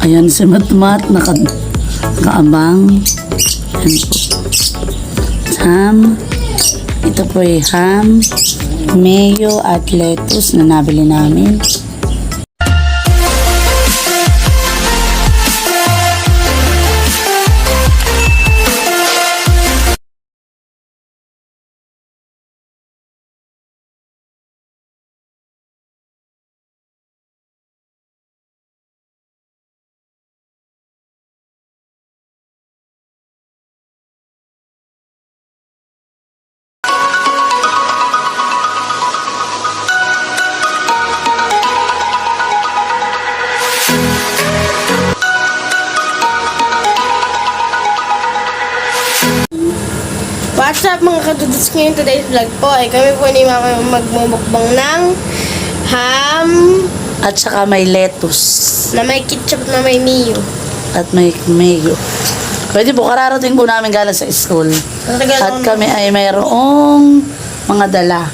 Ayan si Matmat, nakaabang. Ayan po. Ham. Ito po ay ham, mayo at lettuce na nabili namin. What's up mga kaduduts, ngayon today's vlog po ay kami po ni Mama magmumukbang ng ham At saka may lettuce. na may ketchup na may mayo. At may mayo. Pwede po, kararating po namin galing sa school. At kami ay mayroong mga dala.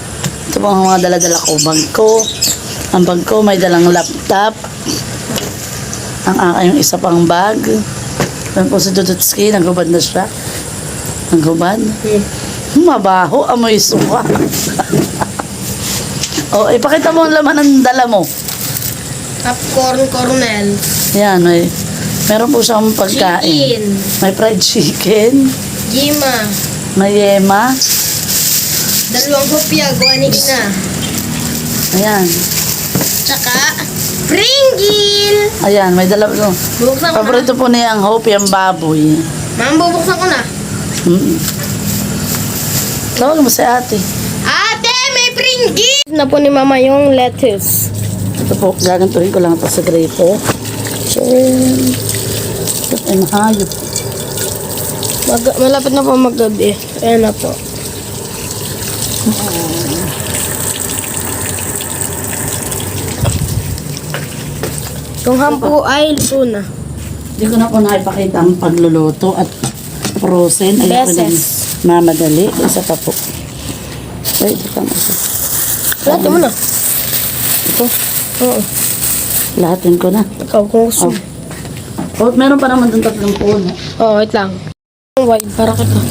Ito po ang mga dala-dala ko. Bag ko. Ang bag ko may dalang laptop. Ang aking isa pang bag. Yan po si Dudutski. Naghubad na siya. Naghubad. Mabaho. Amoy suka. O, ipakita mo ang laman ng dala mo. Popcorn cornel. Yan, meron po siyang pagkain. Chicken. May fried chicken. Gima. May yema. Dalawang hopya. Guanig na. Ayan. Tsaka Pringle. Ayan, may dala. Bubuksan ko na. Paborito po niya ang hope yung baboy. Ma'am, bubuksan ko na. Tawag mo si ate. Ate, may Pringle! Na po ni Mama yung lettuce. Ito po, gagantuhin ko lang ito sa gripo. So, ito ay mahayop. Malapit na po maggabi. Ayan na po. Yung ham po ay luto na. Hindi ko na po nakipakita ang pagluluto at frozen. Ayoko Beses. na mamadali. Isa pa po. Wait, ito pang isa. Lahat mo na. Ito, Oo. lahatin ko na. Ikaw kung gusto. Oh, meron pa naman dun 3 puno. Oo, wait lang. Wide para kita.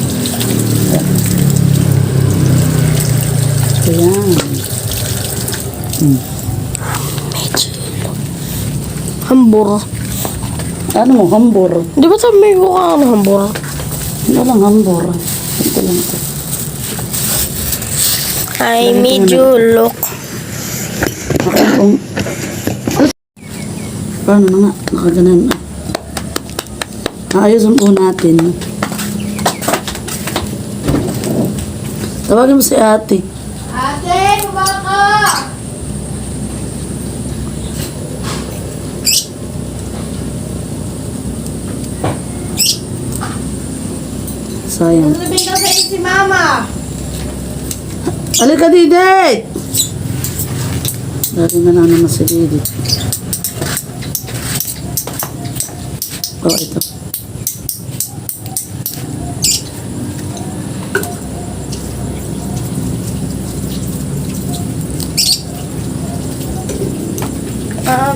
Ayan. Hambur. Ano mo, hambur? Di ba sabi may mukha ng hambur? Ano lang hambur? Ito lang ito. Ay, medyo look. Kung... Paano na nga? Nakaganan na. Ayusin po natin. Tawagin mo si ate. Ate, baba ka! Sayang. Sabihin ka sa si Mama. Halika, Didit! Dali na naman si Didit. Oh, ito.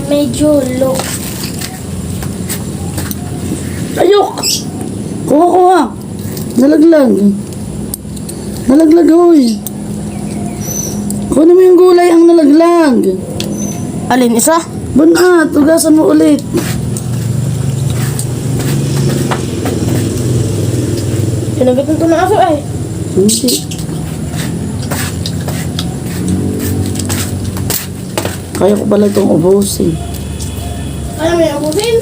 Medyo low. Ayok! Kuha. Nalaglag. Nalaglag, hoy. Kunin mo yung gulay ang nalaglag. Alin, isa? Bunat, tugasan mo ulit. Pinagatan to ng aso ay. Hindi. Kaya ko pala itong ubusin. Ano may abusin?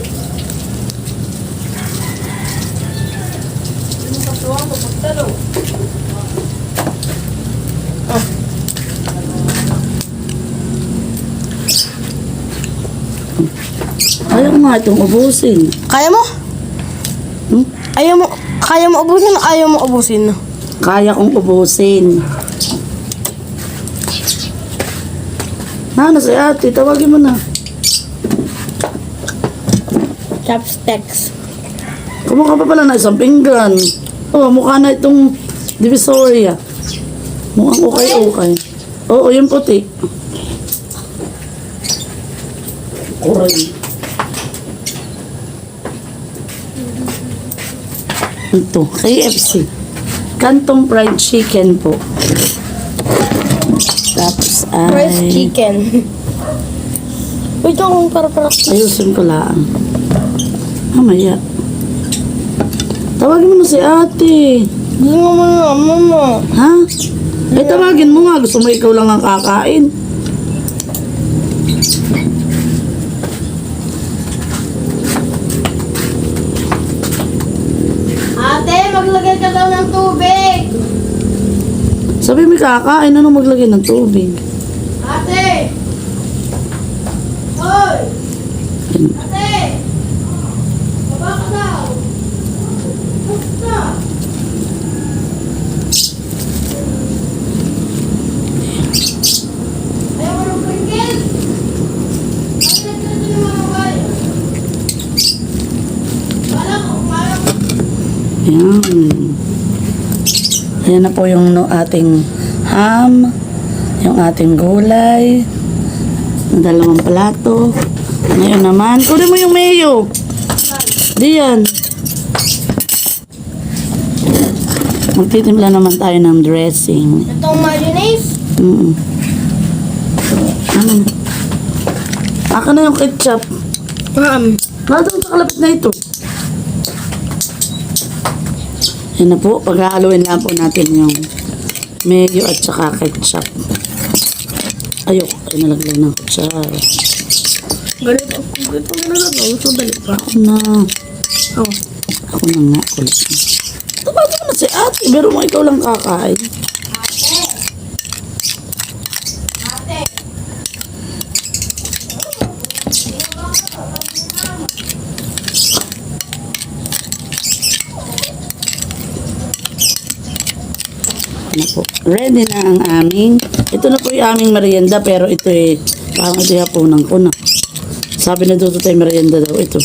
Kaya ko nga itong ubusin. Kaya mo? Hmm? Kaya mo ubusin o ayaw mo ubusin? Kaya kong ubusin. Nana si ate, tawagin mo na. Chopsticks. Kumukha pa pala na isang pinggan. Oh, mukha na itong Divisoria. Mukhang okay. Oo, yung puti. Kuray. Ito, KFC. Canton Fried Chicken po. Tapos Rice ay... chicken. Wait ako para Ayusin ko lang. Mamaya. Tawagin mo na si ate. Hindi nga mama. Ha? Eh, tawagin mo nga. Gusto mo ikaw lang ang kakain. Ate, maglagay ka daw ng tubig. Sabi mo kakain, ano maglagay ng tubig? Ate! Hoy! Ate! Baba ka daw! Basta! Ayaw mo ng pringil? Bakit nagkakita ng mga bayo? Wala ko, wala ko. Ayan. Ayan na po yung ating ham, yung ating gulay, ang dalawang plato. Ngayon naman, kunin mo yung mayo. Diyan. Magtitimpla naman tayo ng dressing. Itong mayonnaise? Ano? Aka na yung ketchup. Doon sa kalapit na ito. Yan na po, pag-haluin lang po natin yung mayo at saka ketchup. Ayok, ay nalaglag ng kutsara. Ganito nalagaw. So, dali pa. Ako na. Ako na nga, kulit na. Tabato mo na si ate, pero mo ikaw lang kakain. Ano po, ready na ang aming, ito na po yung aming merienda, pero ito eh, parang ito yung hapunan ko na. Sabi na dito tayo merienda daw ito.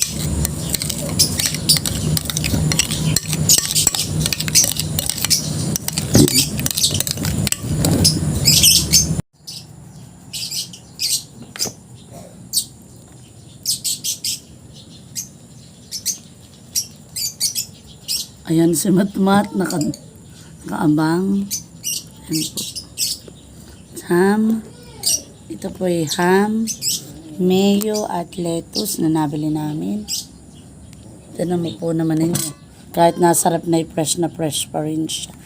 Ayan si Matmat, nakaabang. Ayan po. Ham. Ito po ay ham, mayo at lettuce na nabili namin. Tignan mo po naman ninyo. Kahit nasarap na fresh pa rin siya.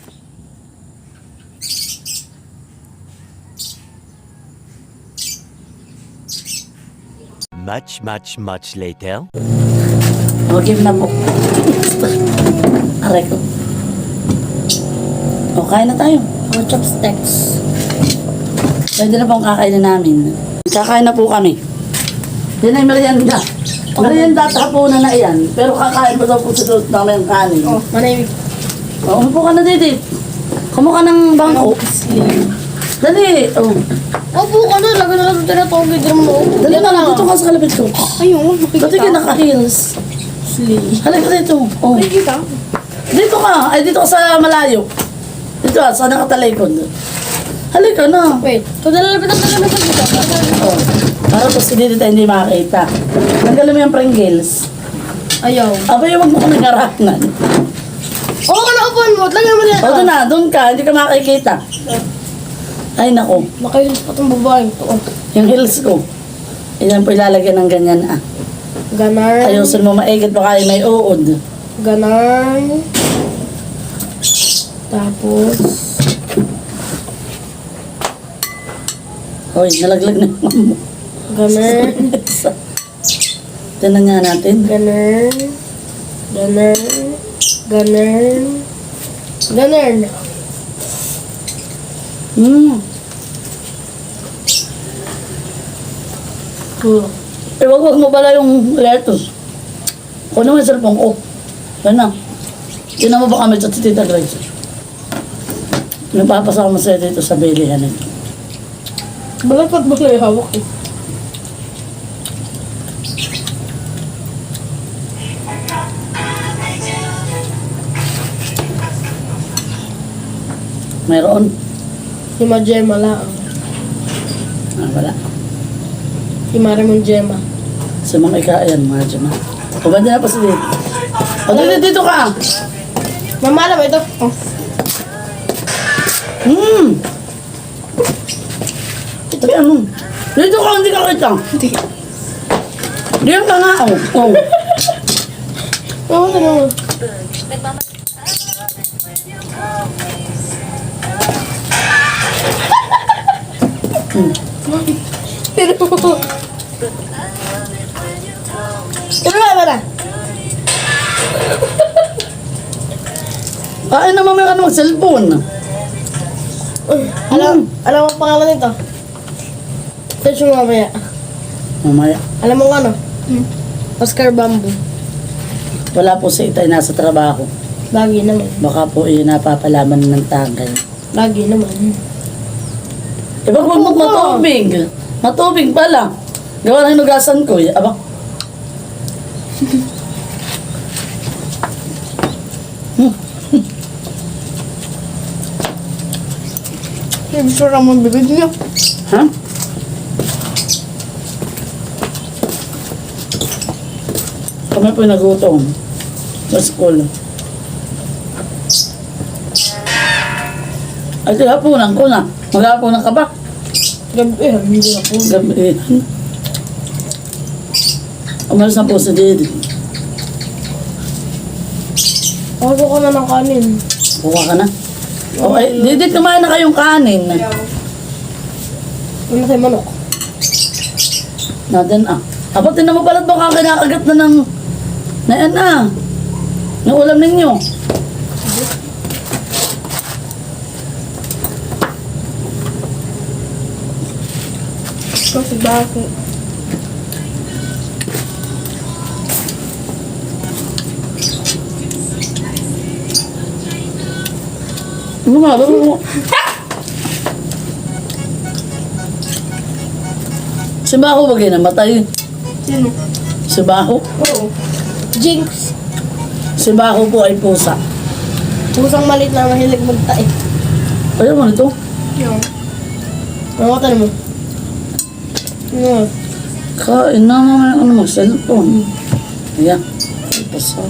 Much later. Okay na po. Aray ko. O, kain na tayo. Mga chopsticks. Pwede na pong kakainin namin. Kakain na po kami. Yan ay merienda. Merienda at hapunan na yan. Pero kakain pa daw po sa dulot namin ang kanin. Manahimik. O, umupo ka na dito. Kumuha ka ng bangko. Dali. O. Opo ka na. Laga na lang ito na tubig. Dali na lang. Dito ka sa kalapit ko. Ayun, Dati ka naka-heels. Halika dito. O. Nakikita? Dito ka. Ay, dito ka sa malayo. Dito ka. Sa nakatalikod. Halika na. Wait. Kung nalalapit ang tagal na sa dito. Oh, para po si dito tayo hindi makakita. Tanggalin mo yung Pringles. Ayaw. Abay, huwag mo ko nag-arahanan. Oo ka na upuan mo. Lagyan mo O, doon na, doon ka. Hindi ka makikita. Ay, nako. Nakahilis pa itong babaeng to. Yung heels ko. Yan po ilalagyan ng ganyan, ah. Ganar. Ayusin mo maigit, baka yung may uod. Ganar. Tapos. Hoy, nalaglag na yung mo. Ganar. Tinan nga natin. Ganar. Ganar. Ganar. Ganar. Eh, wag mo pala yung lettuce. Kunin mo yung cellphone ko. Yan na. Tinan mo ba kami sa Tita Grace? Nagpapasama sa'yo dito sa bilihan nito. Balakot ba kayo hawak eh? Mayroon? Si Majema lang. Ah, wala. Si Marimon Gemma. Sa mga ika, ayan, mga dyan. O, ganda na pa si dito. O, dito ka. Mamala ba ito? Oh. Ito ano? Dito ka, hindi ka kita. Diyan ka nga, oh. Oh. Oo, ano? Pero mo. Pero ba na? Kain naman may ka na mag-cellphone. Alam mo ang pangalan nito? Search mo mamaya. Mamaya. Alam mo ano? Oscar Bamboo. Wala po si Itay nasa trabaho. Lagi naman. Baka po yun napapalaman ng tagay. Lagi naman. Iba ko mag matubig. Matubig pala. Gawa ng hinugasan ko. Aba. Yung sure ang mga bibig niyo. Ha? Kami po nagutom. Sa school. Ay, hapunan ko na. Maghapunan ka ba? Gabi, hindi na po. Gabi. Umalis na po si Didi. Ako ko na ng kanin. Kuha ka na. Okay, Didi, kumain na kayong kanin. Ano tayo manok? Natin ah. Aba, tinan mo pala't baka kinakagat na ng... Na yan ah. Ng ulam ninyo. Kasi bakit? Ano nga, ano mo? Si Baho ba namatay? Sino? Si Baho? Oo. Jinx. Si Baho po ay pusa. Pusang malit na mahilig magtae. Ayaw mo nito? Yung. Ano ka mo? Ano? Kain na naman ano mag-cellphone. Ayan. Pusa.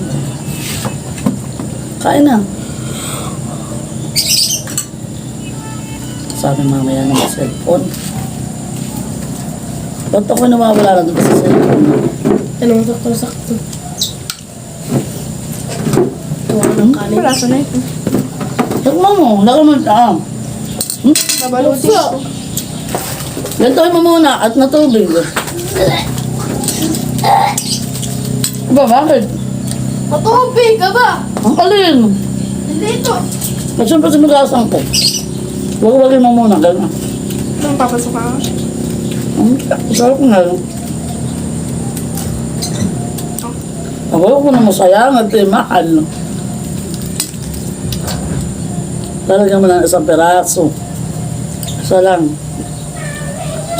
Kain na. Sabi mamaya na mag-cellphone. Ba't ako nawawala na doon sa cellphone? Ano mo sakto-sakto? Tuwa ka ng kanin. Wala sa na ito. Takma mo. Laka mo ah. Babalutin ko. Gantoy mo muna at natubig. Ba, bakit? Matubig ka ba? Ang alin. Hindi ito. At siyempre sinugasan ko. Wag-wagin mo muna. Gano'n. Anong papasok ka? Sarap nga. Ako ko na masayang at mahal. Lalagyan mo ng isang peraso. Isa lang.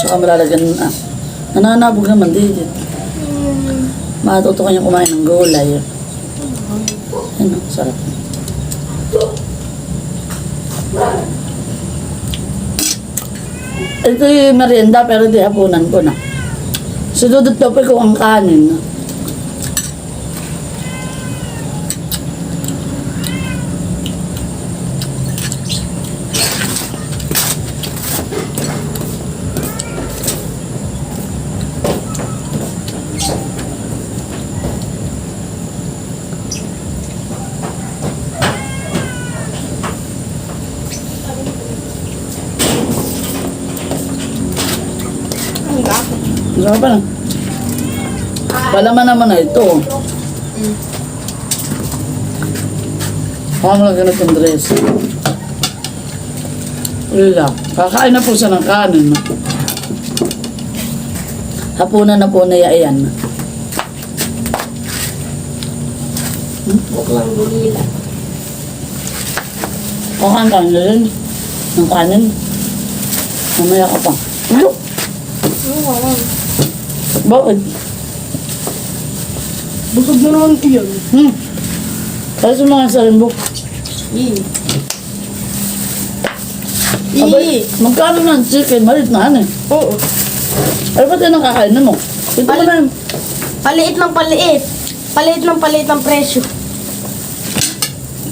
Tsaka malalagyan na. Nananabog naman dito. Matuto kanyang kumain ng gulay. Ano, sarap. Ito yung merienda pero di hapunan ko na. Sinudot daw ko ang kanin. Masarap pa na. Palaman naman na ito. Baka mo lang ganitong dress. Wala. Kakain na po siya ng kanin. Hapunan na po niya ayan. Huwag lang gulila. Kuhaan ka na rin. Ng kanin. Mamaya ka pa. Ano? Oo, Bakit? busog na naman iyan. Kaya sa mga salimbo. Abay, magkano na ang chicken? Malit na ano eh. Oo. Ano ba tayo nang kakain mo? Ito mo na yun. Paliit ng paliit. Paliit ng paliit ang presyo.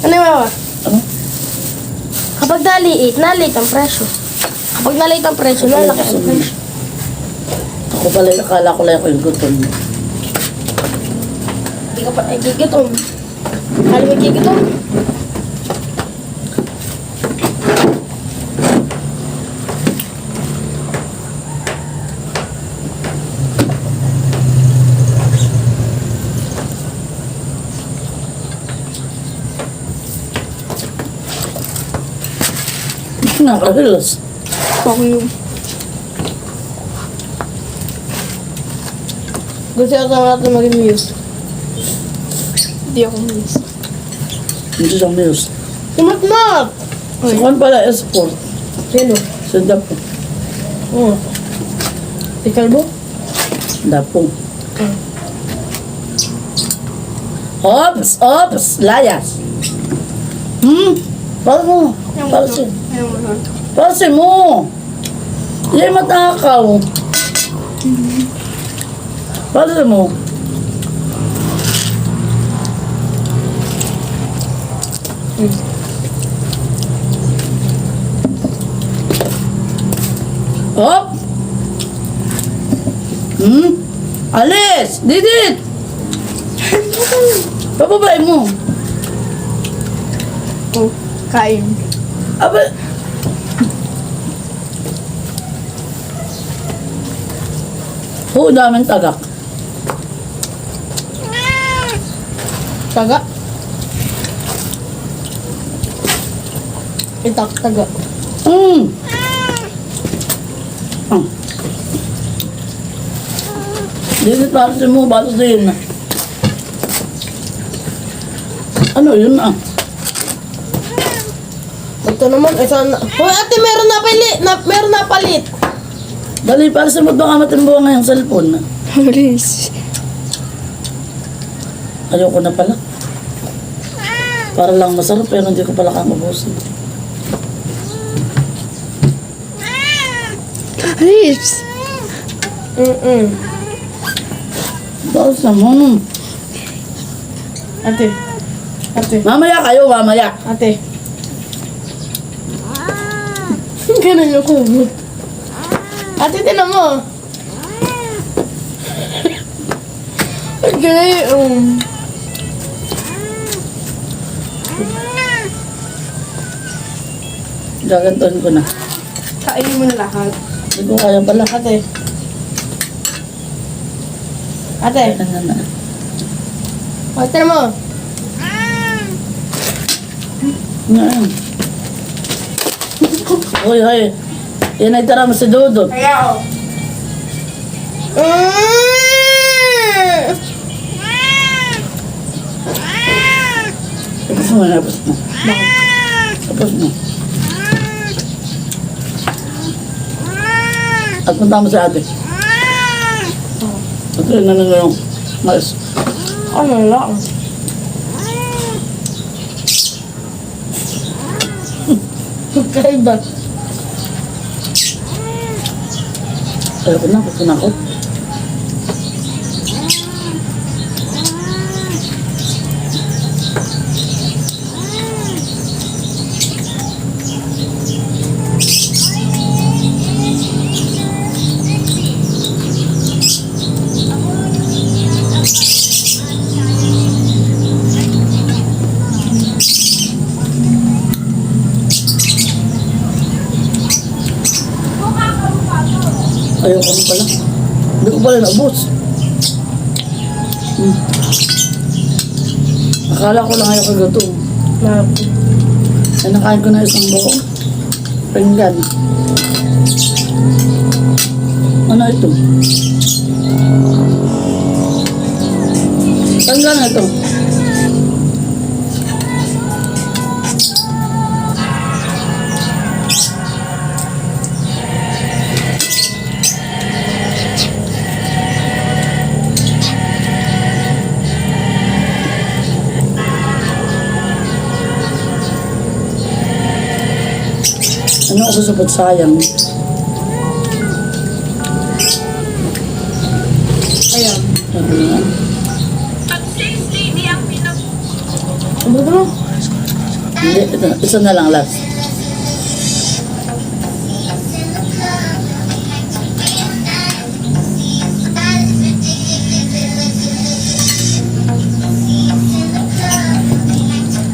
Ano yung mama? Ano? Kapag naliit ang presyo. Kapag naliit ang presyo, lalaki ang presyo. Ako pala, akala ko lang ako yung gutom. Hindi ka pa nagigitom. Kala mo gigitom? Nakakahilas. Ako yung... Gusto ko sa natin maging muse. Hindi ako muse. Hindi siyang news. Tumatmat! Si Juan pala, esport. Sino? Si Dapo. Oo. Si Kalbo? Dapo. Ops! Ops! Layas! Para mo. Palsin. Palsin mo. Hindi matakaw. Palsin mo. Hop! Alis! Didit! Pababain mo. Oh, kain. Aba! Oo, daming tagak. Taga? Itak, taga. Hmm. Didit palsin mo, batas din. Ano yun ah? Ito naman, ito na. Hoy, ate, meron na palit. Dali, palsin mo baka matimbuhan ngayong cellphone. Please. Ayoko na pala. Para lang masarap pero hindi ko pala kamabusin. Lips. Bawas naman. Ate. Ate. Mamaya kayo, mamaya. Ate. Ganun yung kumot. Ate, tinan mo. Ganun. Gagantuin ko na. Kainin mo na lahat. Hindi ko kaya pala. Ate. Ate. Na. O, tinan mo. Ngayon. Hoy, hoy. Yan ay tara mo si Dudut. Kaya o. Tapos mo, tapos mo. Tapos mo. At punta mo si ate. At yun na yung mais. Ano lang? Kaiba. Ayoko na, gusto na ako. Ayoko na pala. Hindi ko pala naubos. Akala ko lang ayoko gato. Ay nakain ko na isang buo. Pinggan. Ano ito? Pinggan na ito. Ano ako sa pagsayang? Ayan. Sabi nga. Ano ba? Hindi, ito, isa na lang last.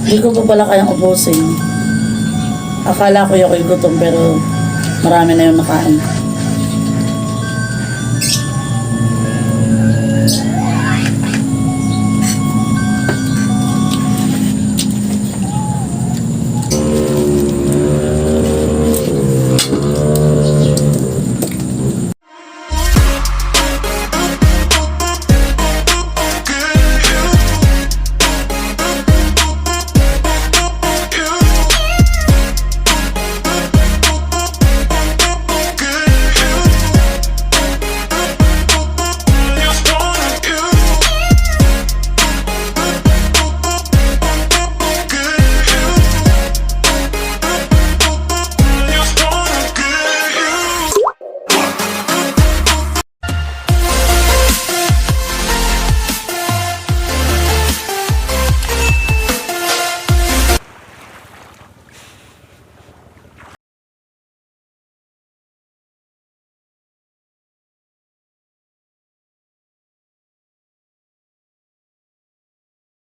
Hindi ko pa pala kayang ubusin. Akala ko yung gutom pero marami na yung nakain.